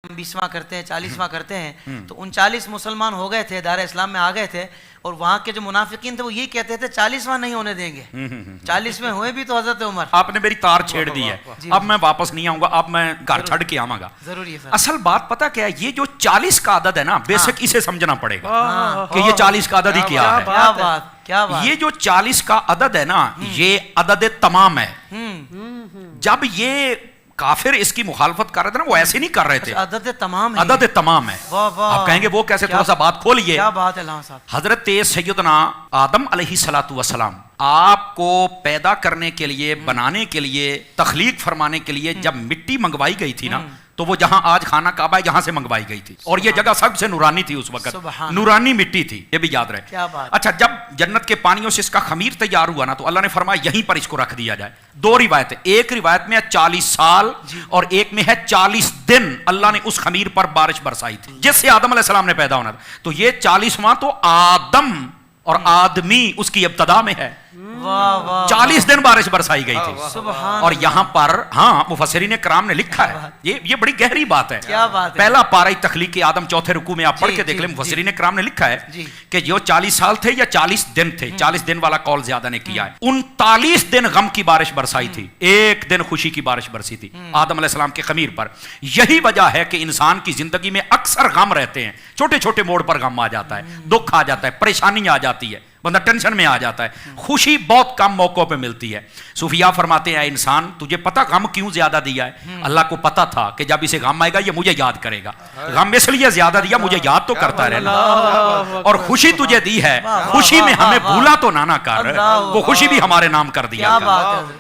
20واں کرتے ہیں 40واں کرتے ہیں تو 39 مسلمان ہو گئے تھے، دار اسلام میں آ گئے تھے، اور وہاں کے جو منافقین تھے وہ یہی کہتے تھے 40واں نہیں ہونے دیں گے. 40 ہوئے بھی تو حضرت عمر. آپ نے میری تار چھیڑ دی ہے، اب میں واپس نہیں آؤں گا، اب میں گھر چھڑ کے آؤں گا. ضروری ہے. اصل بات پتہ کیا ہے، یہ جو 40 کا عدد ہے نا، بیسک اسے سمجھنا پڑے گا کہ یہ 40 کا عدد ہی کیا ہے. کیا بات، کیا بات. یہ جو 40 کا عدد ہے نا، یہ عدد تمام ہے. جب یہ کافر اس کی مخالفت کر رہے تھے نا، وہ ایسے نہیں کر رہے تھے. عدد تمام ہے. عدد تمام ہے. آپ کہیں گے وہ کیسے، تھوڑا سا بات کھولیے. کیا بات ہے علامہ صاحب. حضرت سیدنا آدم علیہ الصلوۃ والسلام آپ کو پیدا کرنے کے لیے، بنانے کے لیے، تخلیق فرمانے کے لیے جب مٹی منگوائی گئی تھی نا، تو وہ جہاں آج خانہ کعبہ ہے یہاں سے منگوائی گئی تھی، اور یہ جگہ سب سے نورانی تھی اس وقت، نورانی مٹی تھی، یہ بھی یاد رہے. اچھا، جب جنت کے پانیوں سے اس کا خمیر تیار ہوا نا، تو اللہ نے فرمایا یہیں پر اس کو رکھ دیا جائے. 2 روایتیں، ایک روایت میں ہے 40 سال اور ایک میں ہے 40 دن اللہ نے اس خمیر پر بارش برسائی تھی جس سے آدم علیہ السلام نے پیدا ہونا تھا. تو یہ 40واں تو آدم اور آدمی اس کی ابتدا میں ہے. 40 دن بارش برسائی گئی تھی. اور یہاں پر ہاں مفسرین کرام نے لکھا ہے، یہ بڑی گہری بات ہے. پہلا پارہ تخلیق آدم 4 رکوع میں آپ پڑھ کے دیکھ لیں، مفسرین کرام نے لکھا ہے کہ جو 40 سال تھے یا 40 دن تھے، 40 دن والا قول زیادہ نے کیا ہے. 39 دن غم کی بارش برسائی تھی، ایک دن خوشی کی بارش برسی تھی آدم علیہ السلام کے خمیر پر. یہی وجہ ہے کہ انسان کی زندگی میں اکثر غم رہتے ہیں، چھوٹے چھوٹے موڑ پر غم آ جاتا ہے، دکھ آ جاتا ہے، پریشانی آ جاتی ہے، بندہ ٹینشن میں آ جاتا ہے. خوشی بہت کم موقعوں پہ ملتی ہے. صوفیاء فرماتے ہیں، انسان تجھے پتہ غم کیوں زیادہ دیا ہے؟ اللہ کو پتہ تھا کہ جب اسے غم آئے گا یہ مجھے یاد کرے گا، غم اس لیے زیادہ دیا مجھے یاد تو کرتا رہنا. اور خوشی تجھے دی ہے، خوشی میں ہمیں بھولا تو نہ کر، وہ خوشی بھی ہمارے نام کر دیا.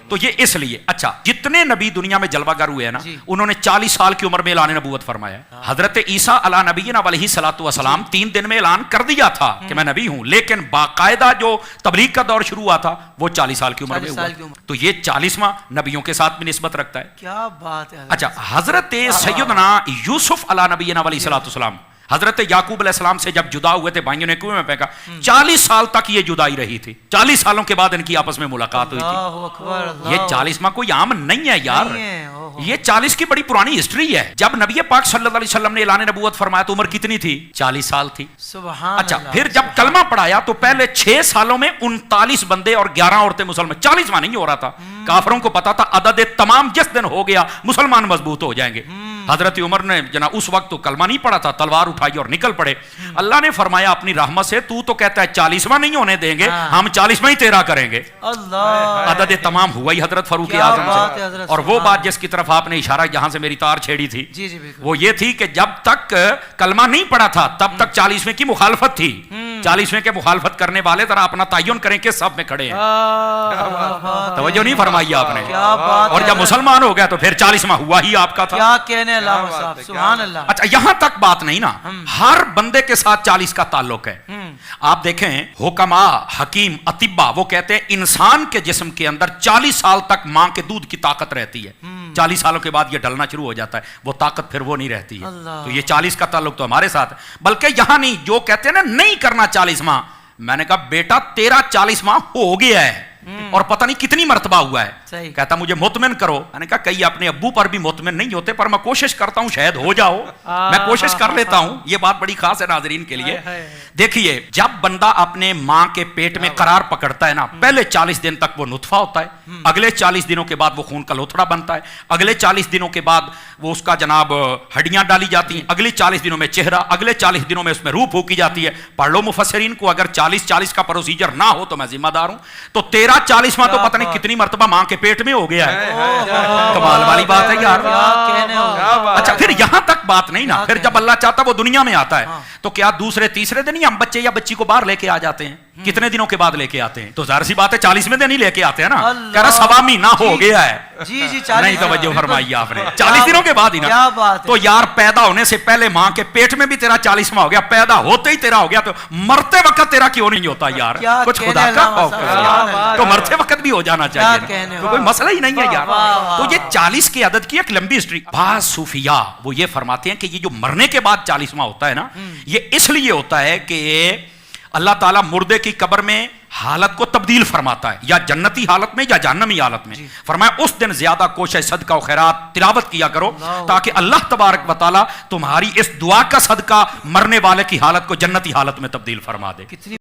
تو یہ اس لیے. اچھا، جتنے نبی دنیا میں جلوہ گر ہوئے ہیں نا، انہوں نے 40 سال کی عمر میں اعلان نبوت فرمایا. حضرت عیسیٰ علیہ نبینا علیہ الصلوۃ والسلام 3 دن میں اعلان کر دیا تھا کہ میں نبی ہوں، لیکن باقاعدہ جو تبلیغ کا دور شروع ہوا تھا وہ 40 سال کی عمر میں ہوا. تو یہ 40واں نبیوں کے ساتھ بھی نسبت رکھتا ہے. کیا بات ہے. اچھا، حضرت سیدنا یوسف علیہ نبینا علیہ الصلوۃ والسلام حضرت یعقوب علیہ السلام سے جب جدا ہوئے تھے، بھائیوں نے کنویں میں پھینکا، 40 سال تک یہ جدائی رہی تھی. 40 سالوں کے بعد ان کی آپس میں ملاقات ہوئی تھی. یہ 40واں کوئی عام نہیں ہے یار، یہ 40 کی بڑی پرانی ہسٹری ہے. جب نبی پاک صلی اللہ علیہ وسلم نے اعلان نبوت فرمایا تو عمر کتنی تھی؟ 40 سال تھی. اچھا، پھر جب کلمہ پڑھایا تو پہلے 6 سالوں میں 39 بندے اور 11 عورتیں مسلمان. 40واں نہیں ہو رہا تھا. کافروں کو پتا تھا عدد تمام جس دن ہو گیا مسلمان مضبوط ہو جائیں گے. حضرت عمر نے جناب اس وقت تو کلمہ نہیں پڑھا تھا، تلوار اٹھائی اور نکل پڑے. اللہ نے فرمایا اپنی رحمت سے تو کہتا ہے 40واں نہیں ہونے دیں گے، ہم 40واں ہی تیرا کریں گے. عدد تمام ہوا ہی حضرت فاروق اعظم سے. اور وہ بات جس کی طرف آپ نے اشارہ جہاں سے میری تار چھیڑی تھی وہ یہ تھی کہ جب تک کلمہ نہیں پڑھا تھا تب تک 40ویں کی مخالفت تھی. 40ویں کے مخالفت کرنے والے ذرا اپنا تعین کریں کہ سب میں کھڑے ہیں. توجہ نہیں فرمائی آپ نے. اور جب مسلمان ہو گیا تو پھر 40واں ہوا ہی آپ کا تھا. کیا کہنے علامہ صاحب، سبحان اللہ. اچھا، یہاں تک بات نہیں نا، ہر بندے کے ساتھ 40 کا تعلق ہے. آپ دیکھیں حکما، حکیم، اطباء وہ کہتے ہیں انسان کے جسم کے اندر 40 سال تک ماں کے دودھ کی طاقت رہتی ہے. 40 سالوں کے بعد یہ ڈلنا شروع ہو جاتا ہے، وہ طاقت پھر وہ نہیں رہتی ہے. تو یہ 40 کا تعلق تو ہمارے ساتھ، بلکہ یہاں نہیں. جو کہتے ہیں نا نہیں کرنا 40واں، میں نے کہا بیٹا تیرا 40واں ہو گیا ہے اور پتہ نہیں کتنی مرتبہ ہوا ہے. کہتا مجھے مطمئن کرو. میں نے کہا کئی اپنے ابو پر بھی مطمئن نہیں ہوتے، پر میں کوشش کرتا ہوں شاید ہو جاؤ، میں کوشش کر لیتا ہوں. یہ بات بڑی خاص ہے ناظرین کے لیے. دیکھیے، جب بندہ اپنے ماں کے پیٹ میں قرار پکڑتا ہے نا، پہلے 40 دن تک وہ نطفہ ہوتا ہے، اگلے 40 دنوں کے بعد وہ خون کا لوتھڑا بنتا ہے، اگلے 40 دنوں کے بعد وہ اس کا جناب ہڈیاں ڈالی جاتی ہیں، اگلے 40 دنوں میں چہرہ، اگلے 40 دنوں میں اس میں روح پھونکی جاتی ہے. پڑھ لو مفسرین کو، اگر 40 کا پروسیجر نہ ہو تو میں ذمہ دار ہوں. تو 40واں تو پتہ نہیں کتنی مرتبہ ماں کے پیٹ میں ہو گیا ہے. کمال والی بات ہے یار. اچھا، پھر یہاں تک بات نہیں نا. پھر جب اللہ چاہتا وہ دنیا میں آتا ہے تو کیا دوسرے تیسرے دن ہی ہم بچے یا بچی کو باہر لے کے آ جاتے ہیں؟ کتنے دنوں کے بعد لے کے آتے ہیں؟ تو ظاہر سی بات ہے 40ویں دن ہی لے کے آتے ہیں نا. کہہ رہا 1.25 مہینہ ہو گیا ہے. نہیں توجہ فرمائی آپ نے. 40 دنوں کے بعد ہی نا. تو یار پیدا ہونے سے پہلے ماں کے پیٹ میں بھی تیرا 40واں ہو گیا، پیدا ہوتے ہی تیرا ہو گیا، تو مرتے وقت تیرا کیوں نہیں ہوتا یار؟ کچھ خدا کا خوف ہے تو مرتے وقت بھی ہو جانا چاہیے، تو کوئی مسئلہ ہی نہیں ہے یار. تو یہ 40 کے عدد کی ایک لمبی ہسٹری. بعض صوفیاء وہ یہ فرماتے ہیں کہ یہ جو مرنے کے بعد 40واں ہوتا ہے نا، یہ اس لیے ہوتا ہے کہ اللہ تعالیٰ مردے کی قبر میں حالت کو تبدیل فرماتا ہے، یا جنتی حالت میں یا جہنمی حالت میں. فرمایا اس دن زیادہ کوشش صدقہ و خیرات تلاوت کیا کرو تاکہ اللہ تبارک و تعالیٰ تمہاری اس دعا کا صدقہ مرنے والے کی حالت کو جنتی حالت میں تبدیل فرما دے.